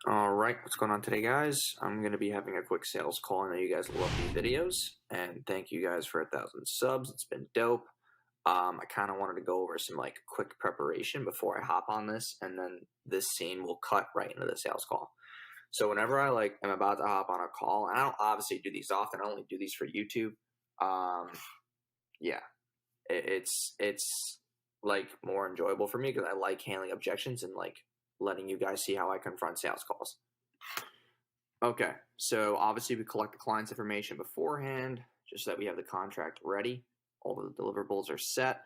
All right, what's going on today, guys? I'm going to be having a quick sales call. I know you guys love these videos, and thank you guys for 1,000 subs. It's been dope. I kind of wanted to go over some quick preparation before I hop on this, and then this scene will cut right into the sales call. So whenever I am about to hop on a call, and I don't obviously do these often. I only do these for YouTube. Yeah, it's more enjoyable for me because I like handling objections and letting you guys see how I confront sales calls. Okay, so obviously we collect the client's information beforehand, just so that we have the contract ready. All the deliverables are set.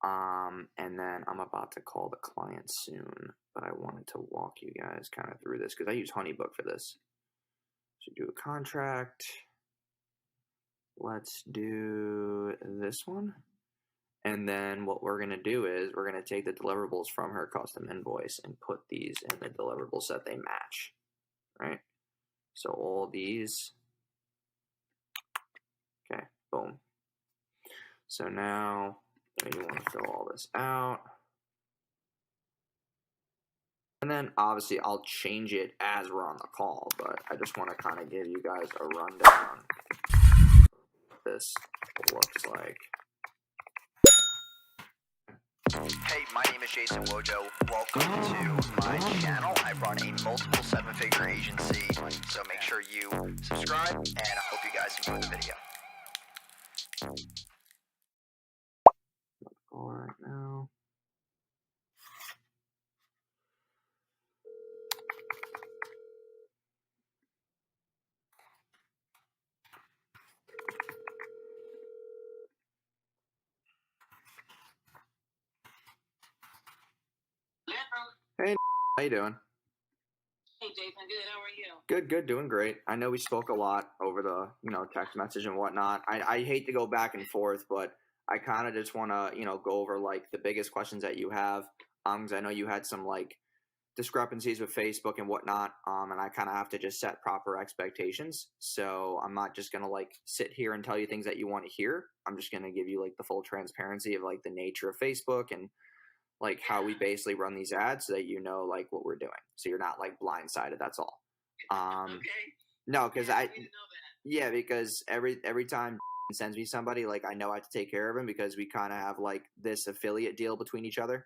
And then I'm about to call the client soon, but I wanted to walk you guys kind of through this because I use Honeybook for this. So do a contract. Let's do this one. And then what we're going to do is we're going to take the deliverables from her custom invoice and put these in the deliverables that they match, right? So all these, okay, boom. So now you want to fill all this out. And then obviously I'll change it as we're on the call, but I just want to kind of give you guys a rundown of what this looks like. Hey, my name is Jason Wojo. Welcome to my channel. I run a multiple seven-figure agency, so make sure you subscribe, and I hope you guys enjoy the video. All right now. Hey, how you doing? Hey, Jason, good. How are you? Good, doing great. I know we spoke a lot over the, text message and whatnot. I hate to go back and forth, but I kind of just want to, go over the biggest questions that you have. Because I know you had some discrepancies with Facebook and whatnot. And I kind of have to just set proper expectations. So I'm not just gonna sit here and tell you things that you want to hear. I'm just gonna give you the full transparency of the nature of Facebook and how we basically run these ads so that you know what we're doing. So you're not blindsided. That's all. Okay. No, because because every time sends me somebody, I know I have to take care of him because we kind of have this affiliate deal between each other.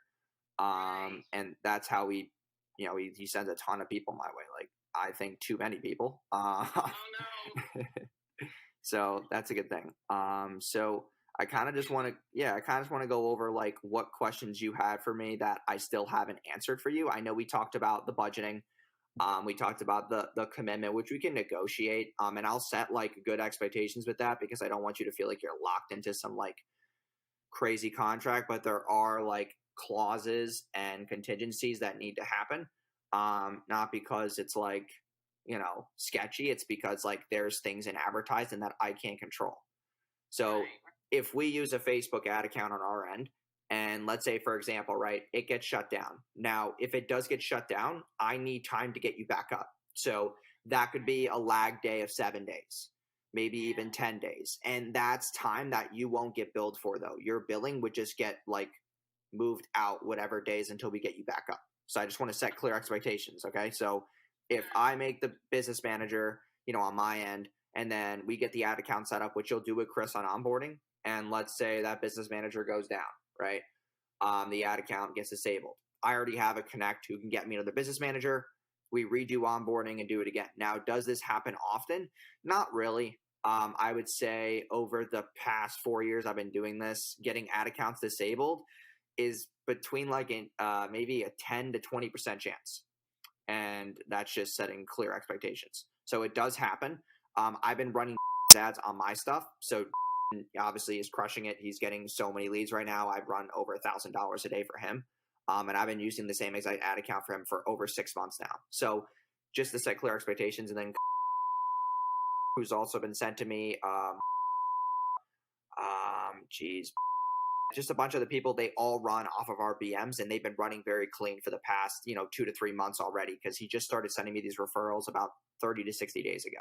And that's how we, he sends a ton of people my way. I think too many people. Oh no. So that's a good thing. So I kind of just want to go over what questions you had for me that I still haven't answered for you. I know we talked about the budgeting. We talked about the commitment, which we can negotiate. And I'll set good expectations with that because I don't want you to feel like you're locked into some crazy contract, but there are clauses and contingencies that need to happen. Not because it's sketchy. It's because there's things in advertising that I can't control. So if we use a Facebook ad account on our end, and let's say, for example, right, it gets shut down. Now, if it does get shut down, I need time to get you back up. So that could be a lag day of 7 days, maybe even 10 days. And that's time that you won't get billed for, though. Your billing would just get moved out whatever days until we get you back up. So I just want to set clear expectations, okay? So if I make the business manager, on my end, and then we get the ad account set up, which you'll do with Chris on onboarding, and let's say that business manager goes down, right? The ad account gets disabled. I already have a connect who can get me another business manager. We redo onboarding and do it again. Now, does this happen often? Not really. I would say over the past 4 years I've been doing this, getting ad accounts disabled is between maybe a 10 to 20% chance. And that's just setting clear expectations. So it does happen. I've been running ads on my stuff. So obviously is crushing it. He's getting so many leads right now. I've run over $1,000 a day for him. And I've been using the same exact ad account for him for over 6 months now. So just to set clear expectations. And then who's also been sent to me, just a bunch of the people, they all run off of our BMs, and they've been running very clean for the past 2 to 3 months already, because he just started sending me these referrals about 30 to 60 days ago.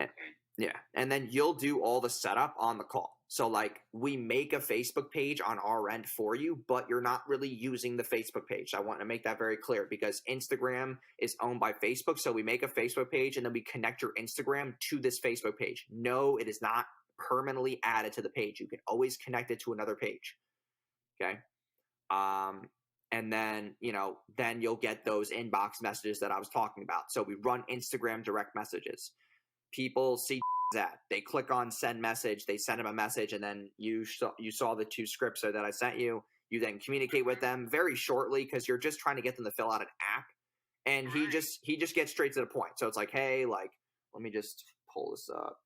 Okay. Yeah. And then you'll do all the setup on the call. So like we make a Facebook page on our end for you, but you're not really using the Facebook page. I want to make that very clear because Instagram is owned by Facebook. So we make a Facebook page and then we connect your Instagram to this Facebook page. No, it is not permanently added to the page. You can always connect it to another page. Okay. And then, then you'll get those inbox messages that I was talking about. So we run Instagram direct messages. People see that they click on send message, they send them a message, and then you saw the 2 scripts that I sent you. You then communicate with them very shortly because you're just trying to get them to fill out an app, and he just gets straight to the point. So it's like, hey, like, let me just pull this up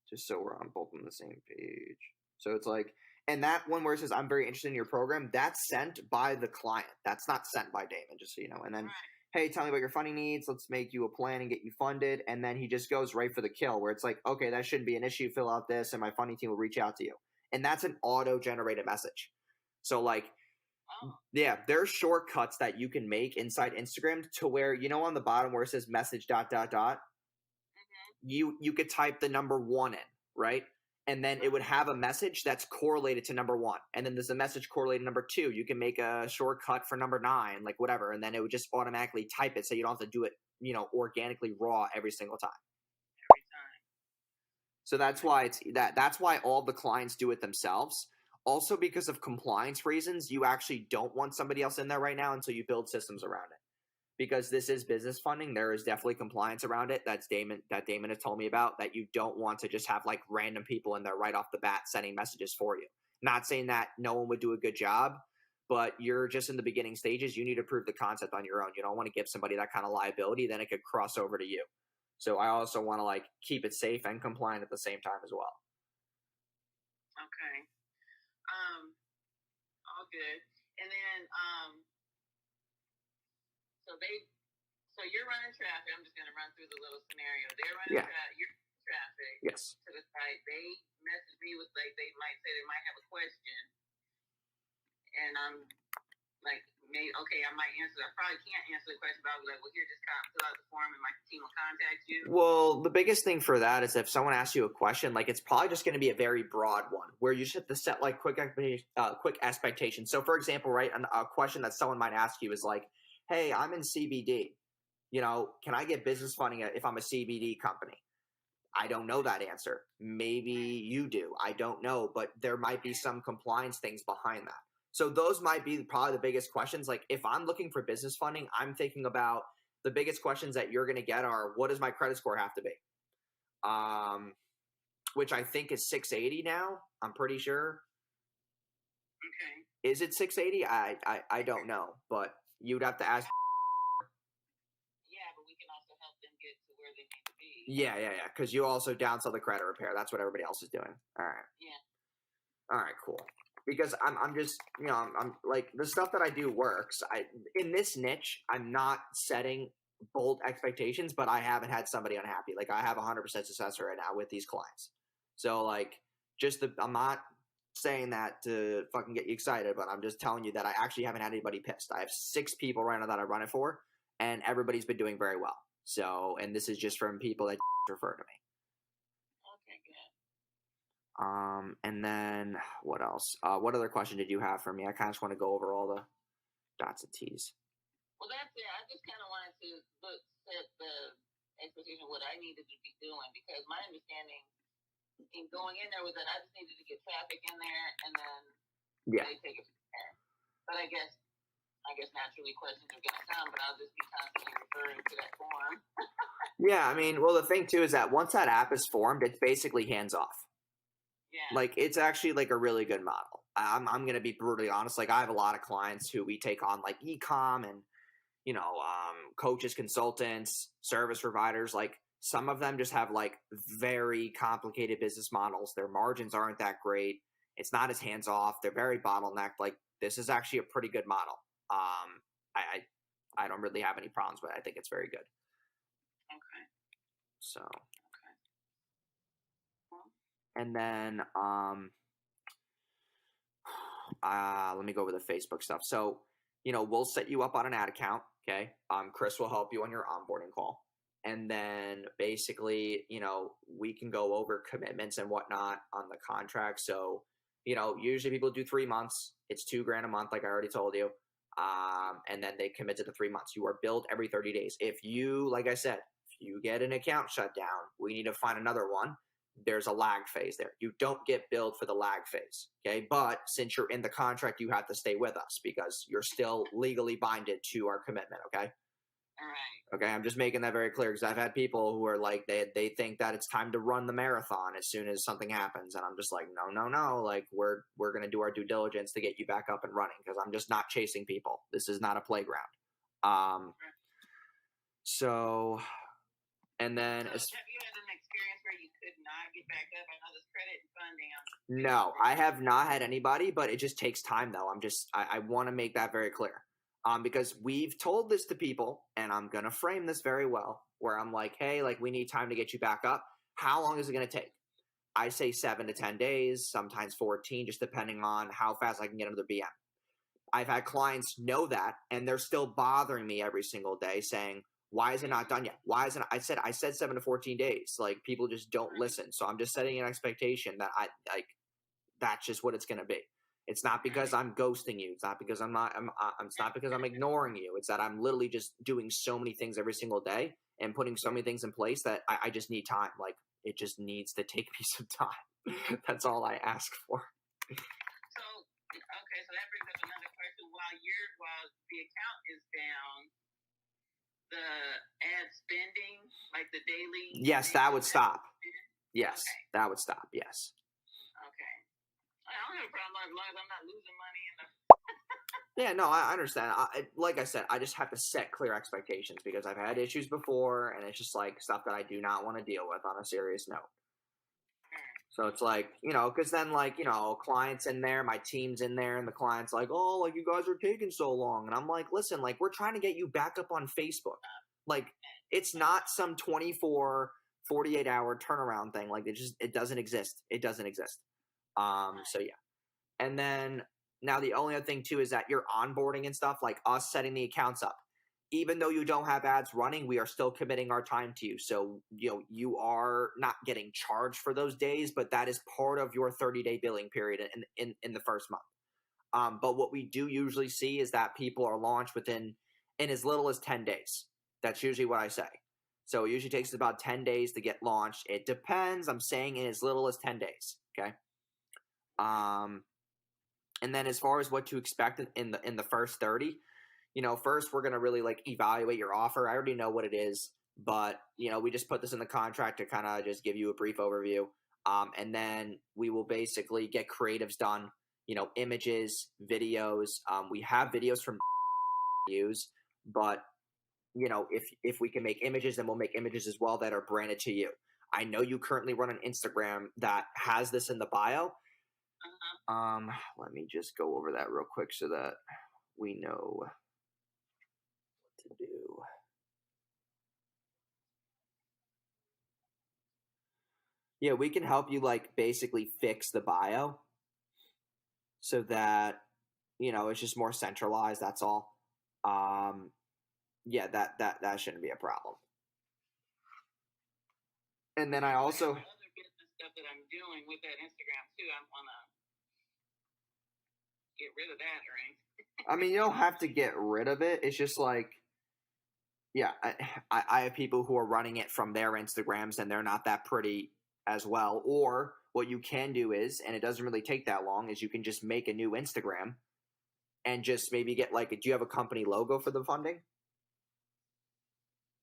just so we're on both on the same page. So it's like, and that one where it says I'm very interested in your program, that's sent by the client. That's not sent by Damon, just so you know. And then hey, tell me about your funding needs. Let's make you a plan and get you funded. And then he just goes right for the kill where it's like, okay, that shouldn't be an issue. Fill out this and my funding team will reach out to you. And that's an auto-generated message. So like, yeah, there's shortcuts that you can make inside Instagram to where, on the bottom where it says message ... you could type the number 1 in, right? And then it would have a message that's correlated to number 1. And then there's a message correlated to number 2. You can make a shortcut for number 9, like whatever. And then it would just automatically type it so you don't have to do it, organically raw every single time. So that's why that's why all the clients do it themselves. Also because of compliance reasons, you actually don't want somebody else in there right now until you build systems around it. Because this is business funding, there is definitely compliance around it. That Damon has told me about, that you don't want to just have like random people in there right off the bat sending messages for you. Not saying that no one would do a good job, but you're just in the beginning stages. You need to prove the concept on your own. You don't want to give somebody that kind of liability, then it could cross over to you. So I also want to like keep it safe and compliant at the same time as well. Okay. All good. And then So you're running traffic. I'm just going to run through the little scenario. They're running you're running traffic to the site. They message me with like they might say they might have a question, and I'm like, okay, I might answer. I probably can't answer the question, but I'll be like, well, here, just fill out the form, and my team will contact you. Well, the biggest thing for that is if someone asks you a question, like it's probably just going to be a very broad one where you just have to set like quick expectations. So, for example, right, a question that someone might ask you is like, hey, I'm in CBD. Can I get business funding if I'm a CBD company? I don't know that answer. Maybe you do. I don't know, but there might be some compliance things behind that. So those might be probably the biggest questions. Like if I'm looking for business funding, I'm thinking about the biggest questions that you're going to get are, what does my credit score have to be? Which I think is 680 now. I'm pretty sure. Okay. Is it 680? I don't know, but you'd have to ask. Yeah. Because you also downsell the credit repair. That's what everybody else is doing. All right. Yeah. All right, cool. Because I'm just, I'm like, the stuff that I do works. In this niche, I'm not setting bold expectations, but I haven't had somebody unhappy. Like I have 100% success right now with these clients. So like, I'm not saying that to fucking get you excited, but I'm just telling you that I actually haven't had anybody pissed. I have 6 people right now that I run it for, and everybody's been doing very well. So, and this is just from people that refer to me. Okay, good. And then what else? What other question did you have for me? I kind of just want to go over all the dots and T's. Well, that's it. I just kind of wanted to set the expectation of what I needed to be doing, because my understanding in going in there was that I just needed to get traffic in there, and then they take it from there. But I guess naturally questions are going to come, but I'll just be constantly referring to that form. Yeah, I mean, well, the thing too is that once that app is formed, it's basically hands off. Yeah. Like it's actually like a really good model. I'm going to be brutally honest. Like I have a lot of clients who we take on like e-com and, coaches, consultants, service providers. Like some of them just have like very complicated business models. Their margins aren't that great. It's not as hands off. They're very bottlenecked. Like this is actually a pretty good model. I don't really have any problems with it. I think it's very good. Okay. So. Okay. And then let me go over the Facebook stuff. So, we'll set you up on an ad account. Okay. Chris will help you on your onboarding call. And then basically, we can go over commitments and whatnot on the contract. So, usually people do 3 months. It's $2,000 a month, like I already told you. And then they commit to the 3 months. You are billed every 30 days. If you, like I said, if you get an account shut down, we need to find another one. There's a lag phase there. You don't get billed for the lag phase, okay? But since you're in the contract, you have to stay with us because you're still legally binded to our commitment, okay? All right. Okay, I'm just making that very clear because I've had people who are like, they think that it's time to run the marathon as soon as something happens, and I'm just like, no, like we're gonna do our due diligence to get you back up and running because I'm just not chasing people. This is not a playground. So, and then have you had an experience where you could not get back up? I know this credit and funding. No, I have not had anybody, but it just takes time though. I want to make that very clear. Because we've told this to people, and I'm going to frame this very well, where I'm like, hey, like we need time to get you back up. How long is it going to take? I say 7 to 10 days, sometimes 14, just depending on how fast I can get another BM. I've had clients know that, and they're still bothering me every single day saying, why is it not done yet? Why isn't I said 7 to 14 days. Like people just don't listen. So I'm just setting an expectation that that's just what it's going to be. It's not because I'm ghosting you. It's not because it's not because I'm ignoring you. It's that I'm literally just doing so many things every single day and putting so many things in place that I just need time. Like it just needs to take me some time. That's all I ask for. So, okay. So that brings up another question. While the account is down, the ad spending, like the daily. Yes, that would stop. Yes, okay. That would stop. Yes. Okay. I don't have a problem as long as I'm not losing money. Yeah, no, I understand. Like I said, I just have to set clear expectations because I've had issues before, and it's just like stuff that I do not want to deal with on a serious note. So it's like, because then like, clients in there, my team's in there, and the client's like, oh, like you guys are taking so long. And I'm like, listen, like we're trying to get you back up on Facebook. Like it's not some 24, 48-hour turnaround thing. Like it doesn't exist. It doesn't exist. So yeah. And then now the only other thing too is that your onboarding and stuff, like us setting the accounts up, even though you don't have ads running, we are still committing our time to you. So, you are not getting charged for those days, but that is part of your 30-day billing period in the first month. But what we do usually see is that people are launched in as little as 10 days. That's usually what I say. So it usually takes about 10 days to get launched. It depends. I'm saying in as little as 10 days. Okay. And then as far as what to expect in the first 30, first we're going to really like evaluate your offer. I already know what it is, but we just put this in the contract to kind of just give you a brief overview. And then we will basically get creatives done, images, videos. We have videos from use, but if we can make images, then we'll make images as well that are branded to you. I know you currently run an Instagram that has this in the bio. Let me just go over that real quick so that we know what to do. Yeah, we can help you like basically fix the bio so that it's just more centralized. That's all. Yeah, that shouldn't be a problem. And then I also other business stuff that I'm doing with that Instagram too. I want to get rid of that, right? I mean, you don't have to get rid of it. It's just like, yeah, I have people who are running it from their Instagrams and they're not that pretty as well. Or what you can do is, and it doesn't really take that long, is you can just make a new Instagram and just maybe get like, do you have a company logo for the funding?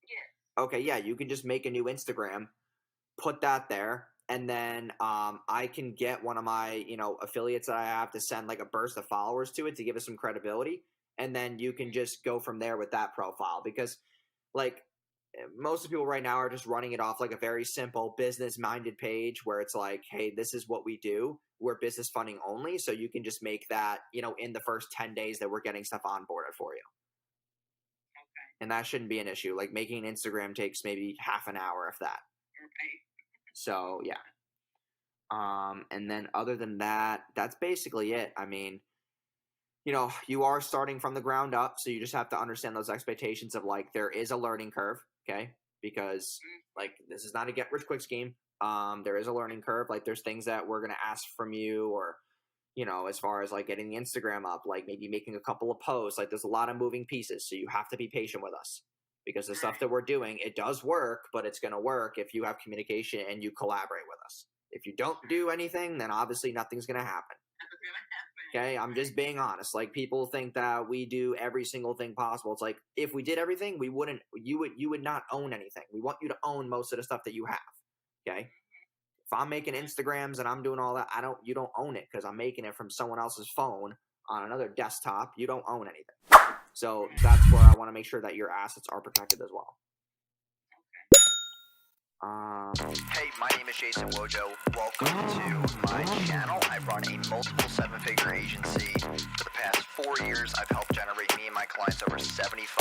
Yeah. Okay, yeah, you can just make a new Instagram, put that there, and then I can get one of my, affiliates that I have to send like a burst of followers to it to give us some credibility. And then you can just go from there with that profile because like most of the people right now are just running it off like a very simple business-minded page where it's like, hey, this is what we do. We're business funding only. So you can just make that, in the first 10 days that we're getting stuff onboarded for you. Okay. And that shouldn't be an issue. Like making an Instagram takes maybe half an hour, if that. Okay. So yeah. And then other than that, that's basically it. I mean, you are starting from the ground up, so you just have to understand those expectations of like there is a learning curve, okay? because like this is not a get rich quick scheme. There is a learning curve. Like there's things that we're going to ask from you, or, you know, as far as like getting the Instagram up, like maybe making a couple of posts, like there's a lot of moving pieces. So you have to be patient with us, because the stuff that we're doing, it does work, but it's going to work if you have communication and you collaborate with us. If you don't do anything, then obviously nothing's going to happen. Okay, I'm just being honest. Like people think that we do every single thing possible. It's like if we did everything, you would not own anything. We want you to own most of the stuff that you have. Okay? If I'm making Instagrams and I'm doing all that, you don't own it, because I'm making it from someone else's phone on another desktop. You don't own anything. So that's where I want to make sure that your assets are protected as well. Hey, my name is Jason Wojo. Welcome to my channel. I run a multiple seven-figure agency. For the past 4 years, I've helped generate me and my clients over $75,000